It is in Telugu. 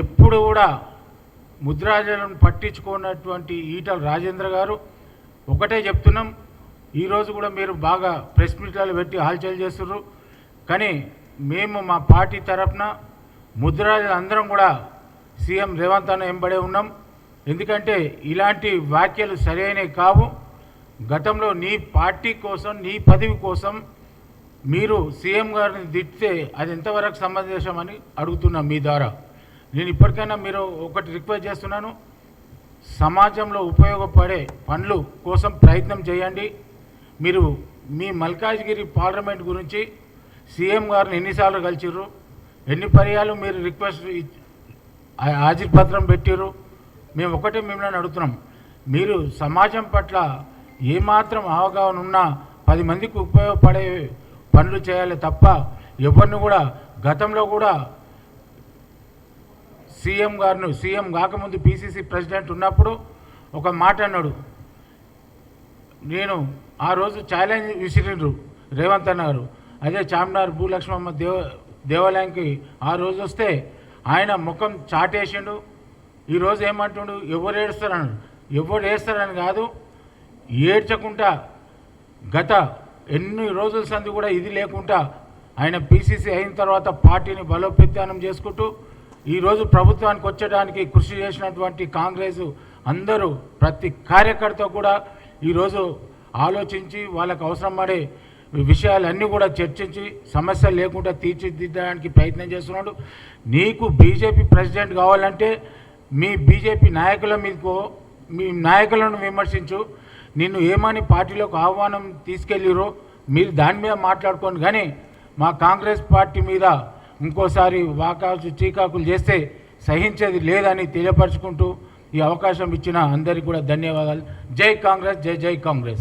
ఎప్పుడు కూడా ముద్రాజలను పట్టించుకున్నటువంటి ఈటల రాజేంద్ర గారు ఒకటే చెప్తున్నాం. ఈరోజు కూడా మీరు బాగా ప్రెస్ మీట్లలో పెట్టి హల్చల్ చేస్తున్నారు. కానీ మేము మా పార్టీ తరఫున ముద్రాజలందరం కూడా సీఎం రేవంత్ అన్న వెంబడే ఉన్నాం. ఎందుకంటే ఇలాంటి వ్యాఖ్యలు సరైనవి కావు. గతంలో నీ పార్టీ కోసం, నీ పదవి కోసం మీరు సీఎం గారిని తిట్టితే అది ఎంతవరకు సమంజసం అని అడుగుతున్నాం మీ ద్వారా. నేను ఇప్పటికైనా మీరు ఒకటి రిక్వెస్ట్ చేస్తున్నాను, సమాజంలో ఉపయోగపడే పనులు కోసం ప్రయత్నం చేయండి. మీరు మీ మల్కాజ్గిరి పార్లమెంట్ గురించి సీఎం గారిని ఎన్నిసార్లు కలిసిర్రు, ఎన్ని పర్యాలు మీరు రిక్వెస్ట్ హాజరు పత్రం పెట్టిర్రు. మేము ఒకటే మిమ్మల్ని అడుగుతున్నాం, మీరు సమాజం పట్ల ఏమాత్రం అవగాహన ఉన్నా 10 మందికి ఉపయోగపడే పనులు చేయాలి తప్ప ఎవరిని కూడా. గతంలో కూడా సీఎం కాకముందు పీసీసీ ప్రెసిడెంట్ ఉన్నప్పుడు ఒక మాట అన్నాడు. నేను ఆ రోజు ఛాలెంజ్ విసిరిండ్రు రేవంత్ అన్న గారు. అదే చార్మినార్ భూలక్ష్మమ్మ దేవాలయానికి ఆ రోజు వస్తే ఆయన ముఖం చాటేసిండు. ఈరోజు ఏమంటుండు, ఎవరు ఏడుస్తారన్నాడు. ఎవరు వేస్తారని కాదు, ఏడ్చకుండా గత ఎన్ని రోజుల సంది కూడా ఇది లేకుండా ఆయన పీసీసీ అయిన తర్వాత పార్టీని బలోపేతం చేసుకుంటూ ఈరోజు ప్రభుత్వానికి వచ్చడానికి కృషి చేసినటువంటి కాంగ్రెస్ అందరూ ప్రతి కార్యకర్త కూడా ఈరోజు ఆలోచించి వాళ్ళకు అవసరం పడే విషయాలన్నీ కూడా చర్చించి సమస్యలు లేకుండా తీర్చిదిద్దడానికి ప్రయత్నం చేస్తున్నాడు. నీకు బీజేపీ ప్రెసిడెంట్ కావాలంటే మీ బీజేపీ మీ నాయకులను విమర్శించు. నిన్ను ఏమని పార్టీలోకి ఆహ్వానం తీసుకెళ్ళిరో మీరు దాని మీద మాట్లాడుకోండి. కానీ మా కాంగ్రెస్ పార్టీ మీద ఇంకోసారి వాకాసు చీకాకులు చేస్తే సహించేది లేదని తెలియపరుచుకుంటూ ఈ అవకాశం ఇచ్చిన అందరికీ కూడా ధన్యవాదాలు. జై కాంగ్రెస్, జై జై కాంగ్రెస్.